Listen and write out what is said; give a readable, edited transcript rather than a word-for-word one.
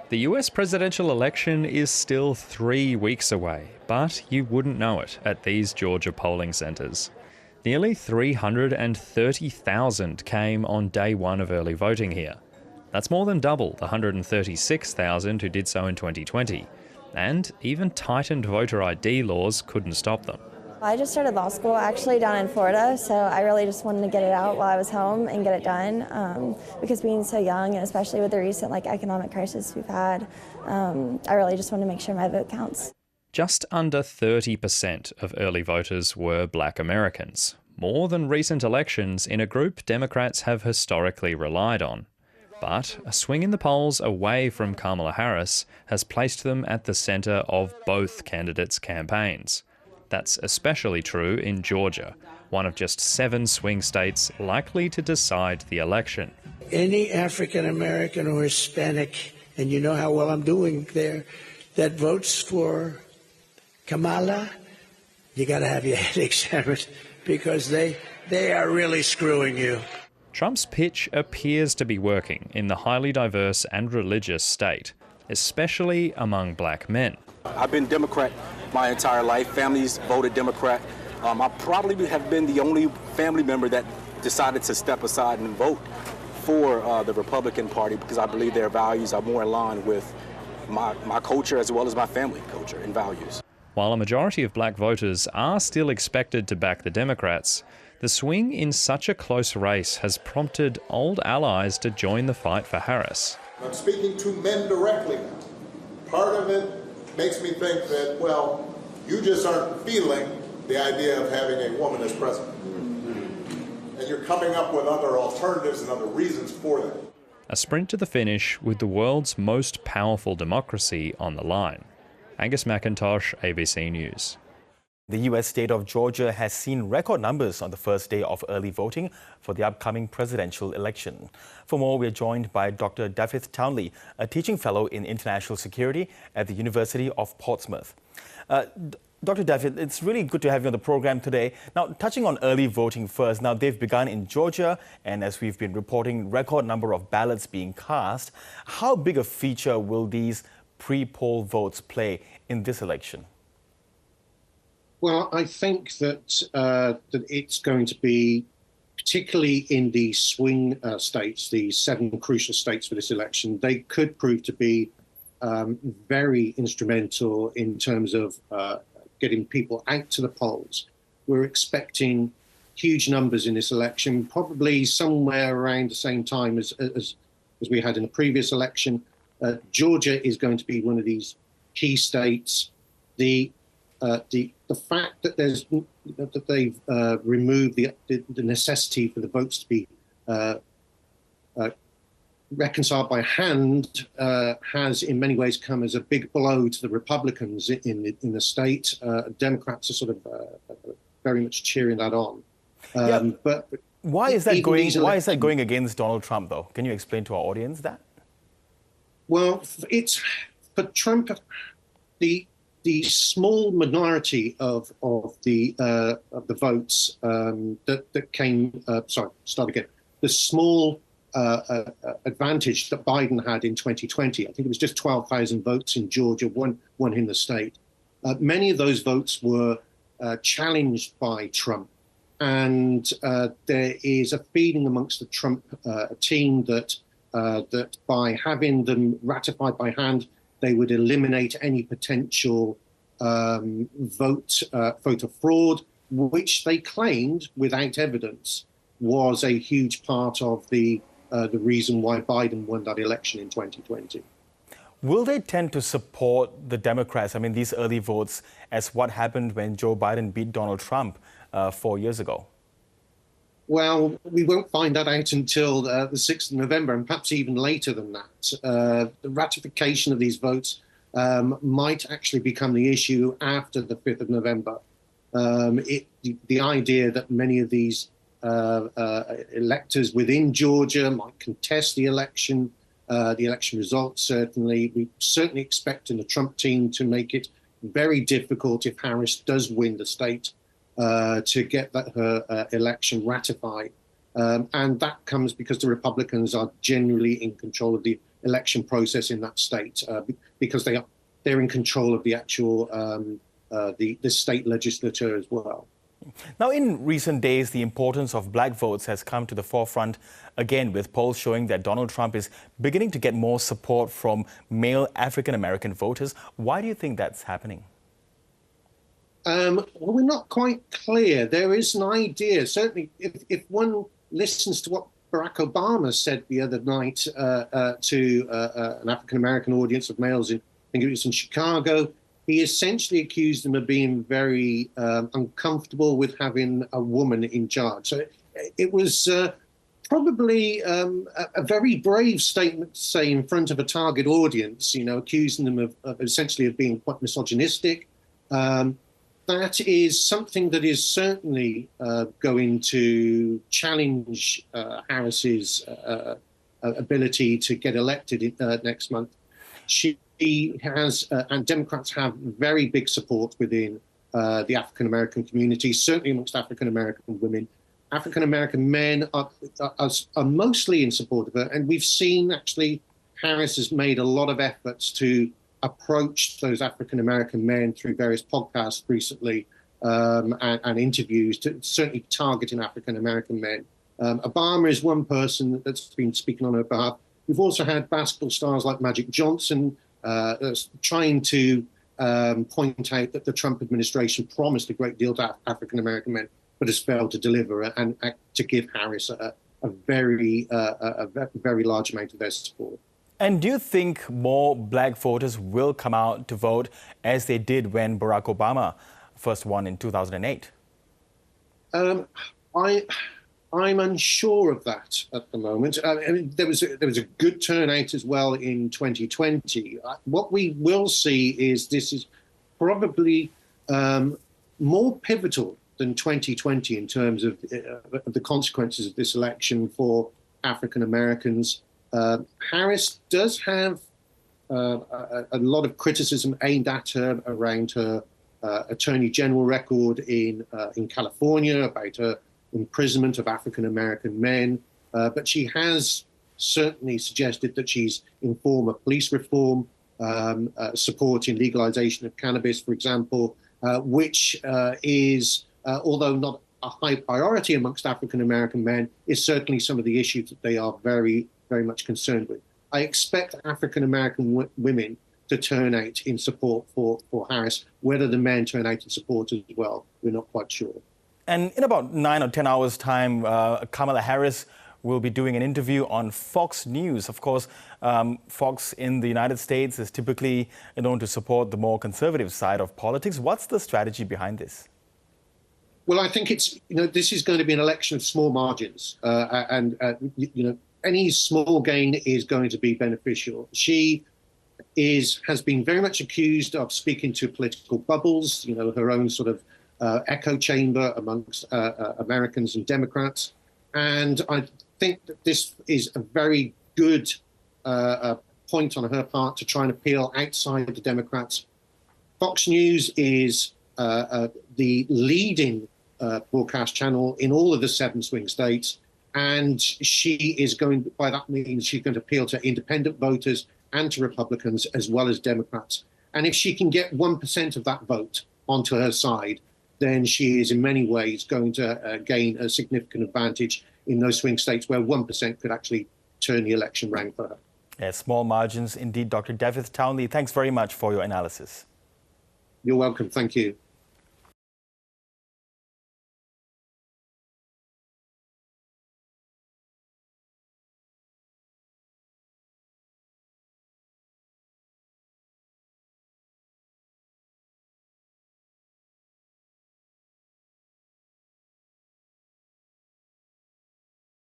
The US presidential election is still 3 weeks away, but you wouldn't know it at these Georgia polling centres. Nearly 330,000 came on day one of early voting here. That's more than double the 136,000 who did so in 2020. And even tightened voter ID laws couldn't stop them. I just started law school actually down in Florida, so I really just wanted to get it out while I was home and get it done. Because being so young, and especially with the recent economic crisis we've had, I really just want to make sure my vote counts. Just under 30% of early voters were Black Americans, more than recent elections in a group Democrats have historically relied on. But a swing in the polls away from Kamala Harris has placed them at the centre of both candidates' campaigns. That's especially true in Georgia, one of just 7 swing states likely to decide the election. Any African American or Hispanic, and you know how well I'm doing there, that votes for Kamala, you got to have your head examined because they are really screwing you. Trump's pitch appears to be working in the highly diverse and religious state, especially among black men. I've been Democrat my entire life. Families voted Democrat. I probably have been the only family member that decided to step aside and vote for the Republican Party because I believe their values are more aligned with my culture as well as my family culture and values. While a majority of black voters are still expected to back the Democrats, the swing in such a close race has prompted old allies to join the fight for Harris. I'm speaking to men directly. Part of it makes me think that, well, you just aren't feeling the idea of having a woman as president. And you're coming up with other alternatives and other reasons for that. A sprint to the finish with the world's most powerful democracy on the line. Angus McIntosh, ABC News. The US state of Georgia has seen record numbers on the first day of early voting for the upcoming presidential election. For more, we are joined by Dr Daffyd Townley, a teaching fellow in international security at the University of Portsmouth. Dr Daffyd, it's really good to have you on the program today. Now, touching on early voting first, now they've begun in Georgia, and as we've been reporting, record number of ballots being cast. How big a feature will these pre-poll votes play in this election? Well, I think that it's going to be, particularly in the swing states, the 7 crucial states for this election, they could prove to be very instrumental in terms of getting people out to the polls. We're expecting huge numbers in this election, probably somewhere around the same time as we had in the previous election. Georgia is going to be one of these key states. The fact that they've removed the necessity for the votes to be reconciled by hand has in many ways come as a big blow to the Republicans in the state. Democrats are sort of very much cheering that on. But why is that going? Why is that going against Donald Trump, though? Can you explain to our audience that? Well, it's for Trump. The small minority of the votes that came. The small advantage that Biden had in 2020. I think it was just 12,000 votes in Georgia, won in the state. Many of those votes were challenged by Trump, and there is a feeling amongst the Trump team that by having them ratified by hand, they would eliminate any potential voter fraud, which they claimed, without evidence, was a huge part of the reason why Biden won that election in 2020. Will they tend to support the Democrats, these early votes, as what happened when Joe Biden beat Donald Trump 4 years ago? Well, we won't find that out until the 6th of November, and perhaps even later than that. The ratification of these votes might actually become the issue after the 5th of November. The idea that many of these electors within Georgia might contest the election results, certainly. We certainly expect in the Trump team to make it very difficult if Harris does win the state to get her election ratified. And that comes because the Republicans are generally in control of the election process in that state because they're in control of the actual the state legislature as well. Now, in recent days, the importance of black votes has come to the forefront again, with polls showing that Donald Trump is beginning to get more support from male African-American voters. Why do you think that's happening? Well, we're not quite clear. There is an idea, certainly, if one listens to what Barack Obama said the other night to an African-American audience of males I think it was in Chicago, he essentially accused them of being very uncomfortable with having a woman in charge. So it was probably a very brave statement to say in front of a target audience, accusing them of essentially of being quite misogynistic. That is something that is certainly going to challenge Harris's ability to get elected next month. She has, and Democrats have very big support within the African-American community, certainly amongst African-American women. African-American men are mostly in support of her, and we've seen actually Harris has made a lot of efforts to approach those African-American men through various podcasts recently and interviews, to certainly targeting African-American men. Obama is one person that's been speaking on her behalf. We've also had basketball stars like Magic Johnson trying to point out that the Trump administration promised a great deal to African-American men, but has failed to deliver and to give Harris a very large amount of their support. And do you think more black voters will come out to vote as they did when Barack Obama first won in 2008? I'm unsure of that at the moment. I mean, there was a good turnout as well in 2020. What we will see is this is probably more pivotal than 2020 in terms of the consequences of this election for African Americans. Harris does have a lot of criticism aimed at her around her Attorney General record in California, about her imprisonment of African-American men. But she has certainly suggested that she's in form of police reform, supporting legalization of cannabis, for example, which is, although not a high priority amongst African-American men, is certainly some of the issues that they are very, very much concerned with. I expect African-American women to turn out in support for Harris. Whether the men turn out in support as well, we're not quite sure. And in about 9 or 10 hours' time, Kamala Harris will be doing an interview on Fox News. Of course, Fox in the United States is typically known to support the more conservative side of politics. What's the strategy behind this? Well, I think it's, this is going to be an election of small margins. Any small gain is going to be beneficial. She has been very much accused of speaking to political bubbles, her own sort of echo chamber amongst Americans and Democrats. And I think that this is a very good point on her part to try and appeal outside the Democrats. Fox News is the leading broadcast channel in all of the 7 swing states. And she is going, by that means, she's going to appeal to independent voters and to Republicans as well as Democrats. And if she can get 1% of that vote onto her side, then she is in many ways going to gain a significant advantage in those swing states where 1% could actually turn the election round for her. Yes, small margins indeed. Dr. Daffyd Townley, thanks very much for your analysis. You're welcome. Thank you.